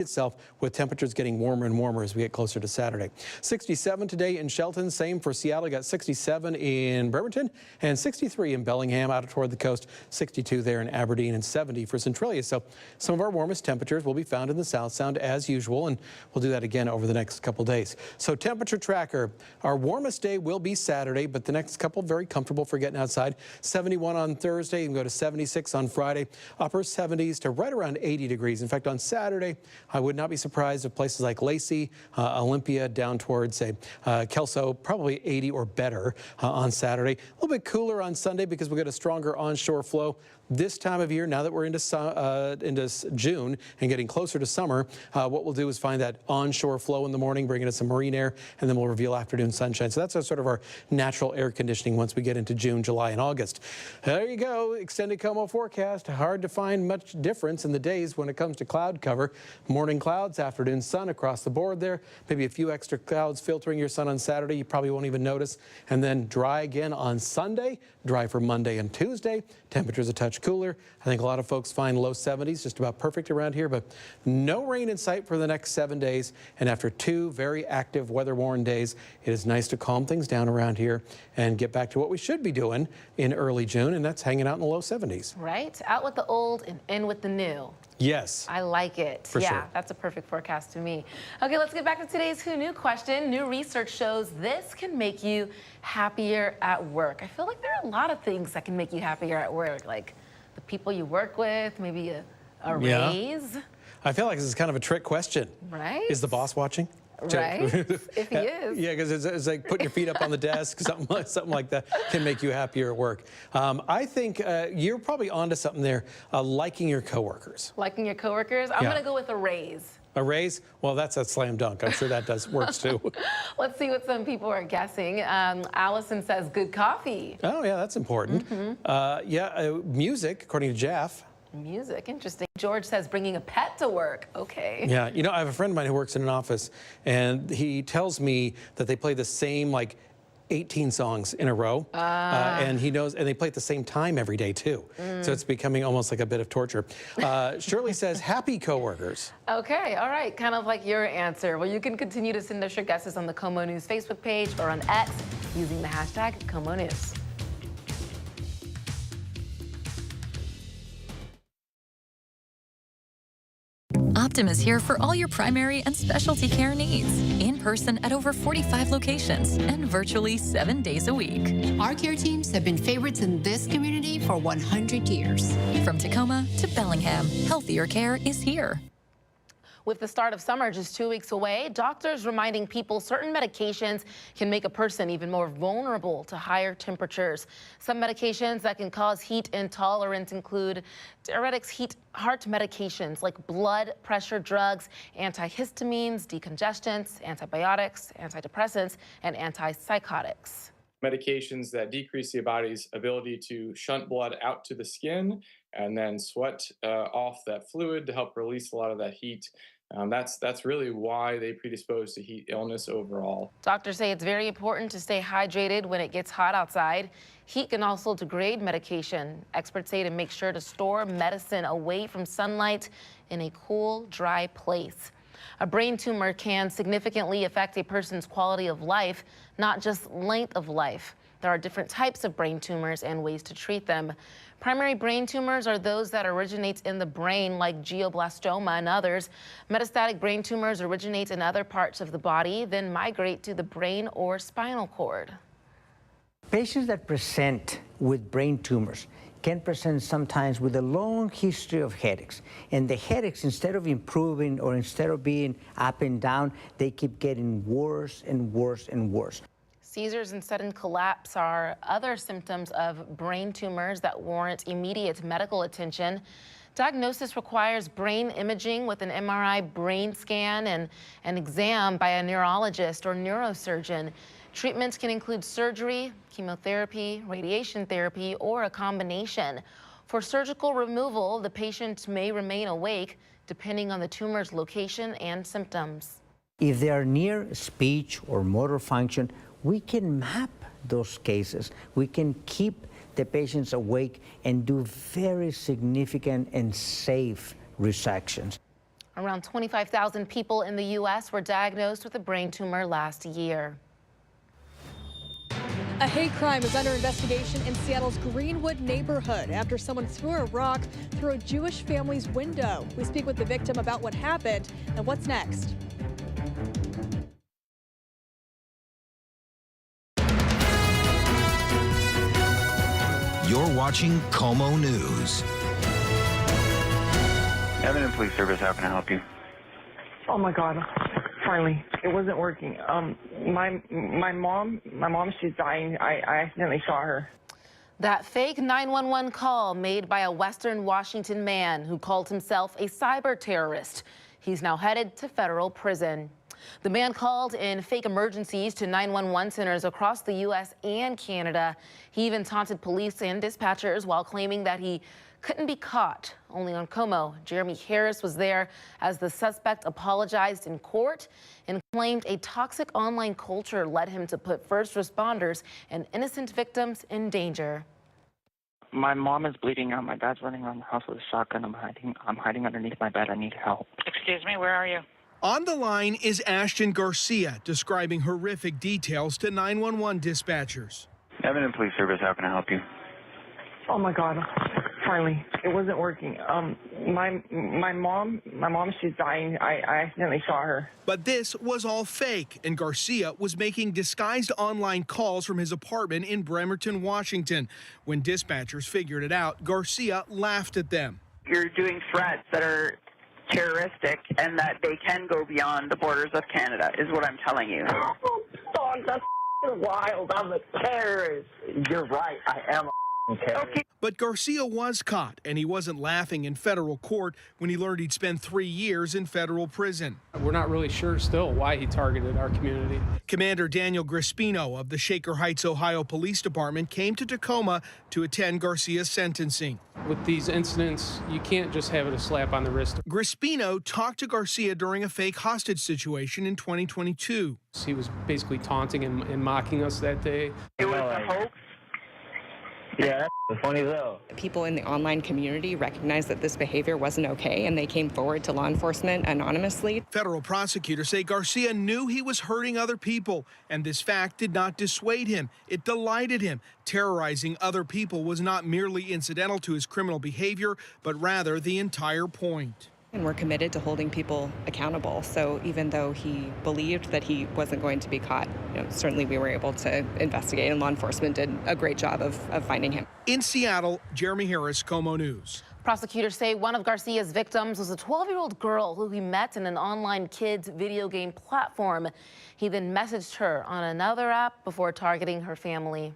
itself, with temperatures getting warmer and warmer as we get closer to Saturday. 67 today in Shelton, same for Seattle. Got 67 in Bremerton and 63 in Bellingham out toward the coast, 62 there in Aberdeen and 70 for Centralia. So some of our warmest temperatures will be found in the South Sound as usual, and we'll do that again over the next couple days. So temperature tracker, our warmest day will be Saturday, but the next couple very comfortable for getting outside. 71 on Thursday, you can go to 76 on Friday, upper 70s to right around 80 degrees. In fact, on Saturday, I would not be surprised if places like Lacey, Olympia, down towards, say, Kelso, probably 80 or better on Saturday. A little bit cooler on Sunday because we'll get a stronger onshore flow. This time of year, now that we're into June and getting closer to summer, what we'll do is find that onshore flow in the morning, bringing us some marine air, and then we'll reveal afternoon sunshine. So that's sort of our natural air conditioning once we get into June, July, and August. There you go, extended Como forecast. Hard to find much difference in the days when it comes to cloud cover. Morning clouds, afternoon sun across the board there. Maybe a few extra clouds filtering your sun on Saturday. You probably won't even notice. And then dry again on Sunday, dry for Monday and Tuesday. Temperatures a touch cooler. I think a lot of folks find low 70s just about perfect around here, but no rain in sight for the next 7 days. And after 2 very active weather-worn days, it is nice to calm things down around here and get back to what we should be doing in early June, and that's hanging out in the low 70s. Right? Out with the old and in with the new. Yes. I like it. For sure. That's a perfect forecast to me. Okay, let's get back to today's Who Knew question. New research shows this can make you happier at work. I feel like there are a lot of things that can make you happier at work, like the people you work with, maybe a raise. I feel like this is kind of a trick question. Right? Is the boss watching? Right, if he is. Yeah, because it's like putting your feet up on the desk, something like that can make you happier at work. I think you're probably onto something there, liking your coworkers. Liking your coworkers? I'm going to go with a raise. A raise? Well, that's a slam dunk. I'm sure that works too. Let's see what some people are guessing. Allison says good coffee. Oh, yeah, that's important. Music, according to Jeff. Music, interesting. George says bringing a pet to work. Okay. Yeah, you know, I have a friend of mine who works in an office, and he tells me that they play the same, like, 18 songs in a row, and he knows, and they play at the same time every day too. So it's becoming almost like a bit of torture. Shirley says happy coworkers. Okay, all right, kind of like your answer. Well, you can continue to send us your guesses on the Como News Facebook page or on X using the hashtag Como News. Optum is here for all your primary and specialty care needs, in person at over 45 locations and virtually 7 days a week. Our care teams have been favorites in this community for 100 years. From Tacoma to Bellingham, healthier care is here. With the start of summer just 2 weeks away, doctors reminding people certain medications can make a person even more vulnerable to higher temperatures. Some medications that can cause heat intolerance include diuretics, heart medications like blood pressure drugs, antihistamines, decongestants, antibiotics, antidepressants, and antipsychotics. Medications that decrease the body's ability to shunt blood out to the skin and then sweat off that fluid to help release a lot of that heat. That's really why they predispose to heat illness overall. Doctors say it's very important to stay hydrated when it gets hot outside. Heat can also degrade medication. Experts say to make sure to store medicine away from sunlight in a cool, dry place. A brain tumor can significantly affect a person's quality of life, not just length of life. There are different types of brain tumors and ways to treat them. Primary brain tumors are those that originate in the brain, like glioblastoma and others. Metastatic brain tumors originate in other parts of the body, then migrate to the brain or spinal cord. Patients that present with brain tumors can present sometimes with a long history of headaches. And the headaches, instead of improving or instead of being up and down, they keep getting worse and worse and worse. Seizures and sudden collapse are other symptoms of brain tumors that warrant immediate medical attention. Diagnosis requires brain imaging with an MRI brain scan and an exam by a neurologist or neurosurgeon. Treatments can include surgery, chemotherapy, radiation therapy, or a combination. For surgical removal, the patient may remain awake depending on the tumor's location and symptoms. If they are near speech or motor function, we can map those cases. We can keep the patients awake and do very significant and safe resections. Around 25,000 people in the U.S. were diagnosed with a brain tumor last year. A hate crime is under investigation in Seattle's Greenwood neighborhood after someone threw a rock through a Jewish family's window. We speak with the victim about what happened and what's next. You're watching Como News. Evidence Police Service, how can I help you? Oh my God! Finally, it wasn't working. My mom, she's dying. I accidentally shot her. That fake 911 call made by a Western Washington man who called himself a cyber terrorist. He's now headed to federal prison. The man called in fake emergencies to 911 centers across the U.S. and Canada. He even taunted police and dispatchers while claiming that he couldn't be caught. Only on Como, Jeremy Harris was there as the suspect apologized in court and claimed a toxic online culture led him to put first responders and innocent victims in danger. My mom is bleeding out. My dad's running around the house with a shotgun. I'm hiding underneath my bed. I need help. Excuse me, where are you? On the line is Ashton Garcia describing horrific details to 911 dispatchers. Evidence Police Service, how can I help you? Oh my God! Finally, it wasn't working. My mom, she's dying. I accidentally shot her. But this was all fake, and Garcia was making disguised online calls from his apartment in Bremerton, Washington. When dispatchers figured it out, Garcia laughed at them. You're doing threats that are terroristic and that they can go beyond the borders of Canada, is what I'm telling you. Oh, that's wild. I'm a terrorist. You're right. I am a terrorist. Okay. But Garcia was caught, and he wasn't laughing in federal court when he learned he'd spend 3 years in federal prison. We're not really sure still why he targeted our community. Commander Daniel Grispino of the Shaker Heights, Ohio Police Department came to Tacoma to attend Garcia's sentencing. With these incidents, you can't just have it a slap on the wrist. Grispino talked to Garcia during a fake hostage situation in 2022. He was basically taunting and mocking us that day. It was a hoax. Yeah, that's funny though. People in the online community recognized that this behavior wasn't okay, and they came forward to law enforcement anonymously. Federal prosecutors say Garcia knew he was hurting other people, and this fact did not dissuade him. It delighted him. Terrorizing other people was not merely incidental to his criminal behavior, but rather the entire point. And we're committed to holding people accountable. So even though he believed that he wasn't going to be caught, certainly we were able to investigate, and law enforcement did a great job of finding him. In Seattle, Jeremy Harris, Como News. Prosecutors say one of Garcia's victims was a 12-year-old girl who he met in an online kids video game platform. He then messaged her on another app before targeting her family.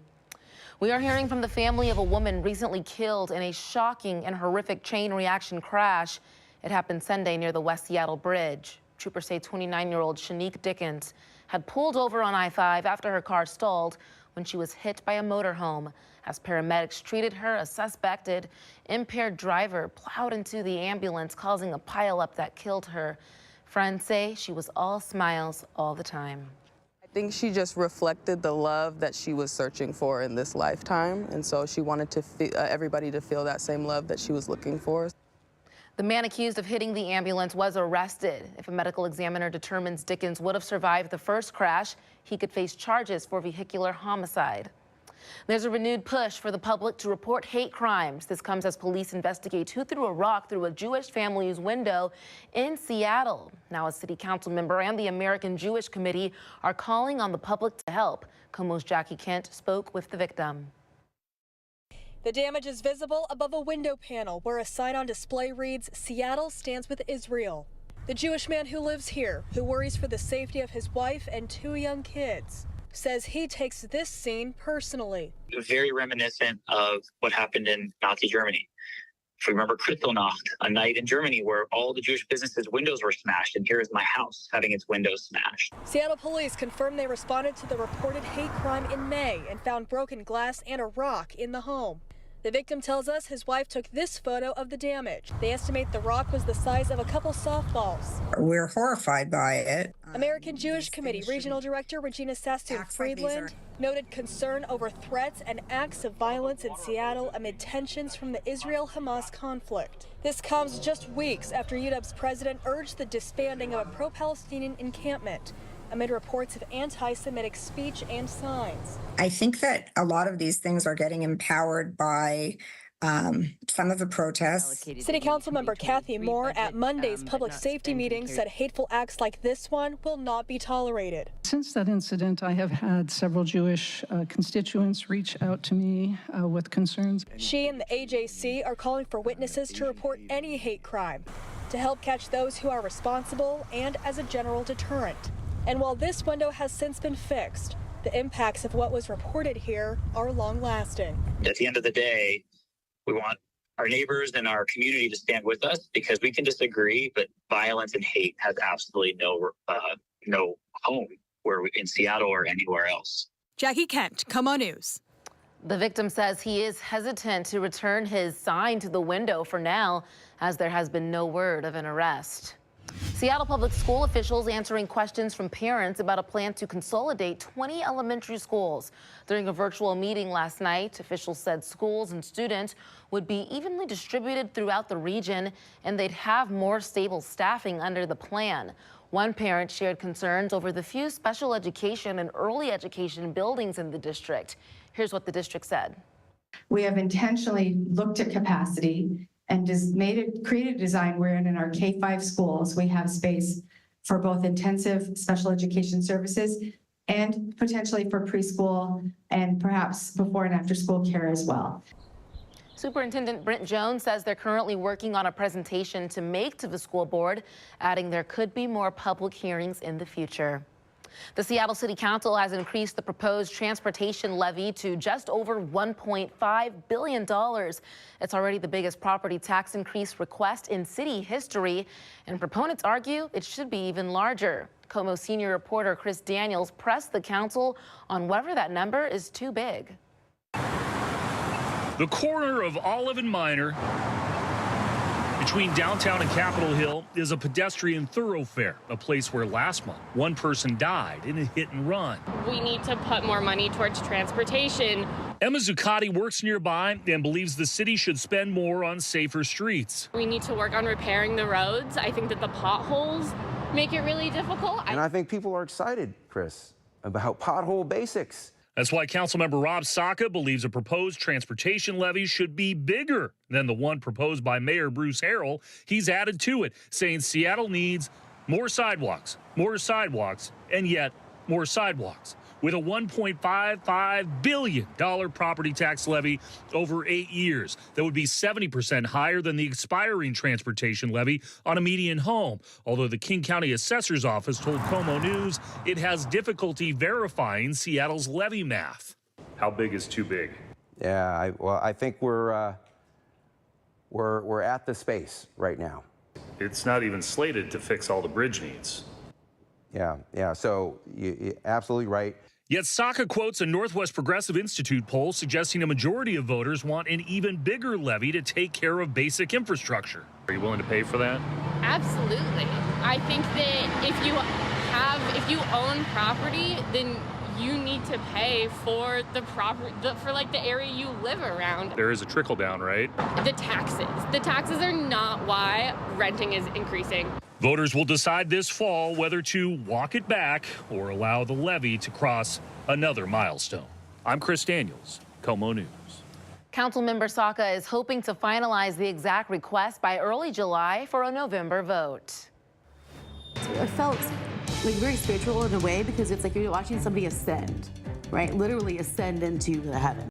We are hearing from the family of a woman recently killed in a shocking and horrific chain reaction crash. It happened Sunday near the West Seattle Bridge. Troopers say 29-year-old Shanique Dickens had pulled over on I-5 after her car stalled when she was hit by a motorhome. As paramedics treated her, a suspected impaired driver plowed into the ambulance, causing a pileup that killed her. Friends say she was all smiles all the time. I think she just reflected the love that she was searching for in this lifetime, and so she wanted to everybody to feel that same love that she was looking for. The man accused of hitting the ambulance was arrested. If a medical examiner determines Dickens would have survived the first crash, he could face charges for vehicular homicide. There's a renewed push for the public to report hate crimes. This comes as police investigate who threw a rock through a Jewish family's window in Seattle. Now a city council member and the American Jewish Committee are calling on the public to help. Como's Jackie Kent spoke with the victim. The damage is visible above a window panel where a sign on display reads, "Seattle stands with Israel." The Jewish man who lives here, who worries for the safety of his wife and 2 young kids, says he takes this scene personally. Very reminiscent of what happened in Nazi Germany. If you remember Kristallnacht, a night in Germany where all the Jewish businesses' windows were smashed, and here is my house having its windows smashed. Seattle police confirmed they responded to the reported hate crime in May and found broken glass and a rock in the home. The victim tells us his wife took this photo of the damage. They estimate the rock was the size of a couple softballs. We're horrified by it. American Jewish Committee Regional Director Regina Sastun Friedland noted concern over threats and acts of violence in Seattle amid tensions from the Israel-Hamas conflict. This comes just weeks after UW's president urged the disbanding of a pro-Palestinian encampment amid reports of anti-Semitic speech and signs. I think that a lot of these things are getting empowered by some of the protests. City Council member Kathy Moore at Monday's public safety meeting said hateful acts like this one will not be tolerated. Since that incident, I have had several Jewish constituents reach out to me with concerns. She and the AJC are calling for witnesses to report any hate crime to help catch those who are responsible and as a general deterrent. And while this window has since been fixed, the impacts of what was reported here are long-lasting. At the end of the day, we want our neighbors and our community to stand with us because we can disagree, but violence and hate has absolutely no home in Seattle or anywhere else. Jackie Kent, KOMO News. The victim says he is hesitant to return his sign to the window for now, as there has been no word of an arrest. Seattle Public School officials answering questions from parents about a plan to consolidate 20 elementary schools. During a virtual meeting last night, officials said schools and students would be evenly distributed throughout the region and they'd have more stable staffing under the plan. One parent shared concerns over the few special education and early education buildings in the district. Here's what the district said. We have intentionally looked at capacity and just created a design wherein in our K-5 schools, we have space for both intensive special education services and potentially for preschool and perhaps before and after school care as well. Superintendent Brent Jones says they're currently working on a presentation to make to the school board, adding there could be more public hearings in the future. The Seattle City Council has increased the proposed transportation levy to just over $1.5 billion. It's already the biggest property tax increase request in city history, and proponents argue it should be even larger. KOMO senior reporter Chris Daniels pressed the council on whether that number is too big. The corner of Olive and Minor between downtown and Capitol Hill is a pedestrian thoroughfare, a place where last month one person died in a hit and run. We need to put more money towards transportation. Emma Zuccotti works nearby and believes the city should spend more on safer streets. We need to work on repairing the roads. I think that the potholes make it really difficult. And I think people are excited, Chris, about pothole basics. That's why Councilmember Rob Saka believes a proposed transportation levy should be bigger than the one proposed by Mayor Bruce Harrell. He's added to it, saying Seattle needs more sidewalks, and yet more sidewalks. With a $1.55 billion property tax levy over 8 years, that would be 70% higher than the expiring transportation levy on a median home. Although the King County Assessor's Office told KOMO News it has difficulty verifying Seattle's levy math. How big is too big? Yeah, I think we're at the space right now. It's not even slated to fix all the bridge needs. Yeah. So you're absolutely right. Yet Saka quotes a Northwest Progressive Institute poll suggesting a majority of voters want an even bigger levy to take care of basic infrastructure. Are you willing to pay for that? Absolutely. I think that if you own property, then you need to pay for the area you live around. There is a trickle down, right? The taxes are not why renting is increasing. Voters will decide this fall whether to walk it back or allow the levy to cross another milestone. I'm Chris Daniels, KOMO News. Councilmember Saka is hoping to finalize the exact request by early July for a November vote. It felt like very spiritual in a way because it's like you're watching somebody ascend, right? Literally ascend into the heaven.